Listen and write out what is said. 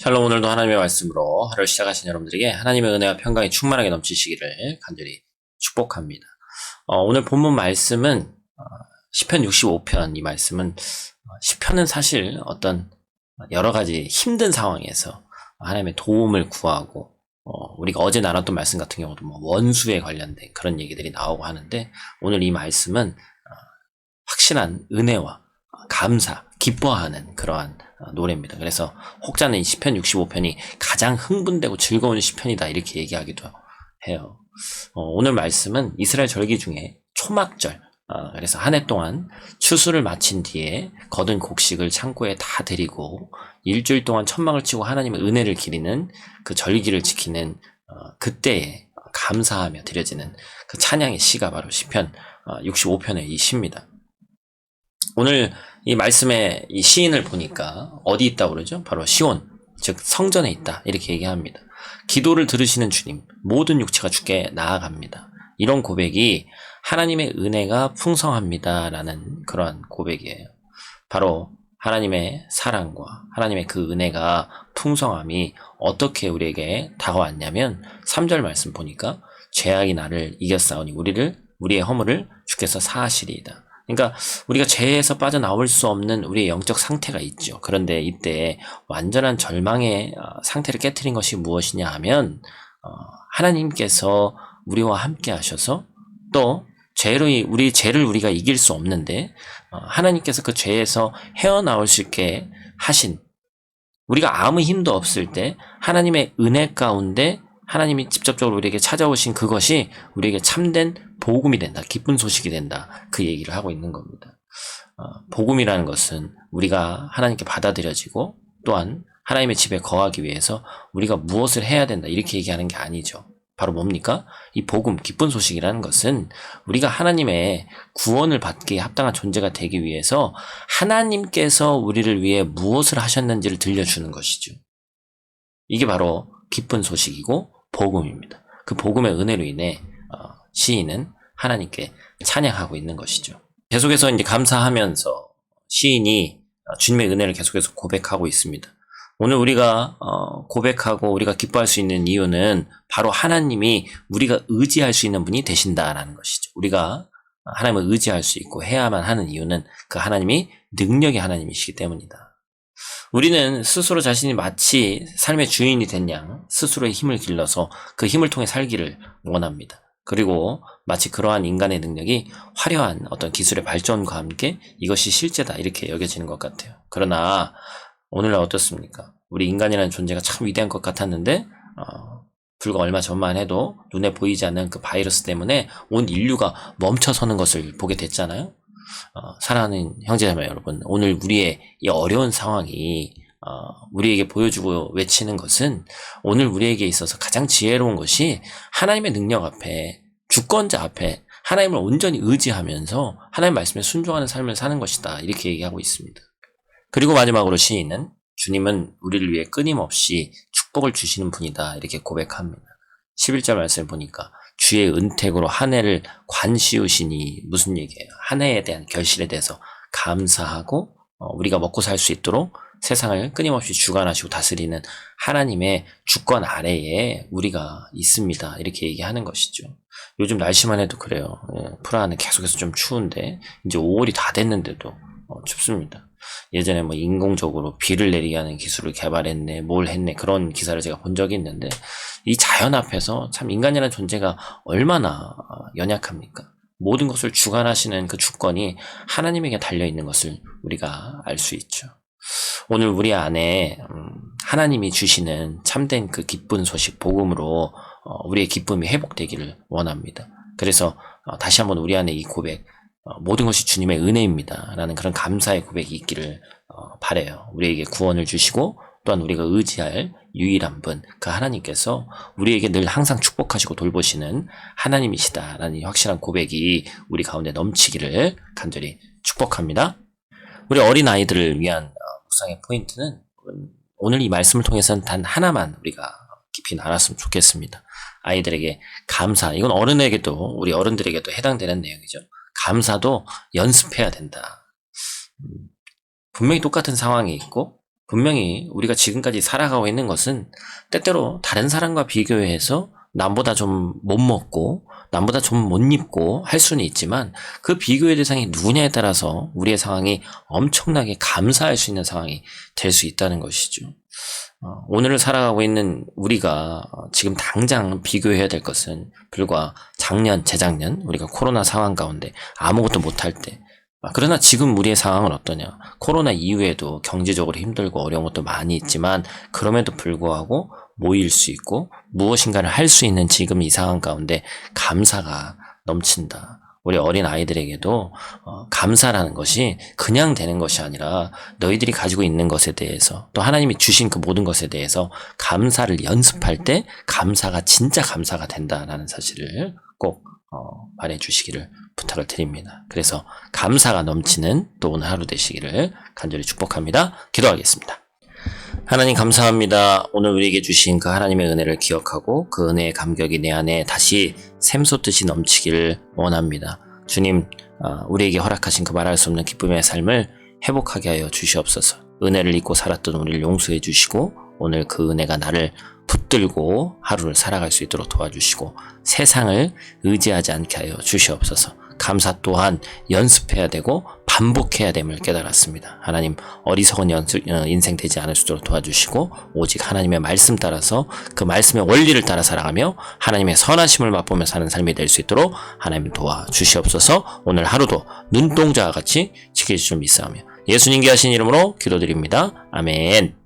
샬롬. 오늘도 하나님의 말씀으로 하루를 시작하신 여러분들에게 하나님의 은혜와 평강이 충만하게 넘치시기를 간절히 축복합니다. 오늘 본문 말씀은 시편 65편. 이 말씀은 시편은 사실 어떤 여러 가지 힘든 상황에서 하나님의 도움을 구하고 우리가 어제 나눴던 말씀 같은 경우도 뭐 원수에 관련된 그런 얘기들이 나오고 하는데, 오늘 이 말씀은 확실한 은혜와 감사, 기뻐하는 그러한 노래입니다. 그래서 혹자는 이 시편 65편이 가장 흥분되고 즐거운 시편이다 이렇게 얘기하기도 해요. 오늘 말씀은 이스라엘 절기 중에 초막절, 그래서 한 해 동안 추수를 마친 뒤에 거둔 곡식을 창고에 다 드리고 일주일 동안 천막을 치고 하나님의 은혜를 기리는 그 절기를 지키는 그때에 감사하며 드려지는 그 찬양의 시가 바로 시편 65편의 이 시입니다. 오늘 이 말씀의 이 시인을 보니까 어디 있다고 그러죠? 바로 시온, 즉 성전에 있다 이렇게 얘기합니다. 기도를 들으시는 주님, 모든 육체가 주께 나아갑니다. 이런 고백이 하나님의 은혜가 풍성합니다라는 그러한 고백이에요. 바로 하나님의 사랑과 하나님의 그 은혜가 풍성함이 어떻게 우리에게 다가왔냐면 3절 말씀 보니까 죄악이 나를 이겼사오니 우리의 허물을 주께서 사하시리이다. 그러니까 우리가 죄에서 빠져나올 수 없는 우리의 영적 상태가 있죠. 그런데 이때 완전한 절망의 상태를 깨트린 것이 무엇이냐 하면 하나님께서 우리와 함께 하셔서 또 우리 죄를 우리가 이길 수 없는데 하나님께서 그 죄에서 헤어나올 수 있게 하신, 우리가 아무 힘도 없을 때 하나님의 은혜 가운데 하나님이 직접적으로 우리에게 찾아오신 그것이 우리에게 참된 복음이 된다, 기쁜 소식이 된다, 그 얘기를 하고 있는 겁니다. 복음이라는 것은 우리가 하나님께 받아들여지고 또한 하나님의 집에 거하기 위해서 우리가 무엇을 해야 된다 이렇게 얘기하는 게 아니죠. 바로 뭡니까? 이 복음, 기쁜 소식이라는 것은 우리가 하나님의 구원을 받기에 합당한 존재가 되기 위해서 하나님께서 우리를 위해 무엇을 하셨는지를 들려주는 것이죠. 이게 바로 기쁜 소식이고 복음입니다. 그 복음의 은혜로 인해 시인은 하나님께 찬양하고 있는 것이죠. 계속해서 이제 감사하면서 시인이 주님의 은혜를 계속해서 고백하고 있습니다. 오늘 우리가 고백하고 우리가 기뻐할 수 있는 이유는 바로 하나님이 우리가 의지할 수 있는 분이 되신다라는 것이죠. 우리가 하나님을 의지할 수 있고 해야만 하는 이유는 그 하나님이 능력의 하나님이시기 때문이다. 우리는 스스로 자신이 마치 삶의 주인이 된 양 스스로의 힘을 길러서 그 힘을 통해 살기를 원합니다. 그리고 마치 그러한 인간의 능력이 화려한 어떤 기술의 발전과 함께 이것이 실제다 이렇게 여겨지는 것 같아요. 그러나 오늘날 어떻습니까? 우리 인간이라는 존재가 참 위대한 것 같았는데 불과 얼마 전만 해도 눈에 보이지 않는 그 바이러스 때문에 온 인류가 멈춰서는 것을 보게 됐잖아요. 사랑하는 형제자매 여러분, 오늘 우리의 이 어려운 상황이 우리에게 보여주고 외치는 것은 오늘 우리에게 있어서 가장 지혜로운 것이 하나님의 능력 앞에, 주권자 앞에 하나님을 온전히 의지하면서 하나님 말씀에 순종하는 삶을 사는 것이다 이렇게 얘기하고 있습니다. 그리고 마지막으로 시인은 주님은 우리를 위해 끊임없이 축복을 주시는 분이다 이렇게 고백합니다. 11절 말씀을 보니까 주의 은택으로 한 해를 관씌우시니, 무슨 얘기예요? 한 해에 대한 결실에 대해서 감사하고 우리가 먹고 살 수 있도록 세상을 끊임없이 주관하시고 다스리는 하나님의 주권 아래에 우리가 있습니다 이렇게 얘기하는 것이죠. 요즘 날씨만 해도 그래요. 프라하는 계속해서 좀 추운데 이제 5월이 다 됐는데도 춥습니다. 예전에 뭐 인공적으로 비를 내리게 하는 기술을 개발했네, 뭘 했네, 그런 기사를 제가 본 적이 있는데 이 자연 앞에서 참 인간이라는 존재가 얼마나 연약합니까? 모든 것을 주관하시는 그 주권이 하나님에게 달려있는 것을 우리가 알 수 있죠. 오늘 우리 안에 하나님이 주시는 참된 그 기쁜 소식, 복음으로 우리의 기쁨이 회복되기를 원합니다. 그래서 다시 한번 우리 안에 이 고백, 모든 것이 주님의 은혜입니다 라는 그런 감사의 고백이 있기를 바라요. 우리에게 구원을 주시고 또한 우리가 의지할 유일한 분, 그 하나님께서 우리에게 늘 항상 축복하시고 돌보시는 하나님이시다라는 확실한 고백이 우리 가운데 넘치기를 간절히 축복합니다. 우리 어린아이들을 위한 묵상의 포인트는 오늘 이 말씀을 통해서는 단 하나만 우리가 깊이 알았으면 좋겠습니다. 아이들에게 감사, 이건 어른에게도, 우리 어른들에게도 해당되는 내용이죠. 감사도 연습해야 된다. 분명히 똑같은 상황이 있고 분명히 우리가 지금까지 살아가고 있는 것은 때때로 다른 사람과 비교해서 남보다 좀 못 먹고 남보다 좀 못 입고 할 수는 있지만 그 비교의 대상이 누구냐에 따라서 우리의 상황이 엄청나게 감사할 수 있는 상황이 될 수 있다는 것이죠. 오늘을 살아가고 있는 우리가 지금 당장 비교해야 될 것은 불과 작년, 재작년 우리가 코로나 상황 가운데 아무것도 못할 때, 그러나 지금 우리의 상황은 어떠냐? 코로나 이후에도 경제적으로 힘들고 어려운 것도 많이 있지만 그럼에도 불구하고 모일 수 있고 무엇인가를 할 수 있는 지금 이 상황 가운데 감사가 넘친다. 우리 어린 아이들에게도 감사라는 것이 그냥 되는 것이 아니라 너희들이 가지고 있는 것에 대해서 또 하나님이 주신 그 모든 것에 대해서 감사를 연습할 때 감사가 진짜 감사가 된다라는 사실을 꼭 말해주시기를 부탁을 드립니다. 그래서 감사가 넘치는 또 오늘 하루 되시기를 간절히 축복합니다. 기도하겠습니다. 하나님 감사합니다. 오늘 우리에게 주신 그 하나님의 은혜를 기억하고 그 은혜의 감격이 내 안에 다시 샘솟듯이 넘치기를 원합니다. 주님, 우리에게 허락하신 그 말할 수 없는 기쁨의 삶을 회복하게 하여 주시옵소서. 은혜를 잊고 살았던 우리를 용서해 주시고 오늘 그 은혜가 나를 붙들고 하루를 살아갈 수 있도록 도와주시고 세상을 의지하지 않게 하여 주시옵소서. 감사 또한 연습해야 되고 반복해야 됨을 깨달았습니다. 하나님, 어리석은 인생 되지 않을 수 있도록 도와주시고 오직 하나님의 말씀 따라서 그 말씀의 원리를 따라 살아가며 하나님의 선하심을 맛보며 사는 삶이 될 수 있도록 하나님 도와주시옵소서. 오늘 하루도 눈동자와 같이 지켜주실 줄 믿사오며 예수님 귀하신 이름으로 기도드립니다. 아멘.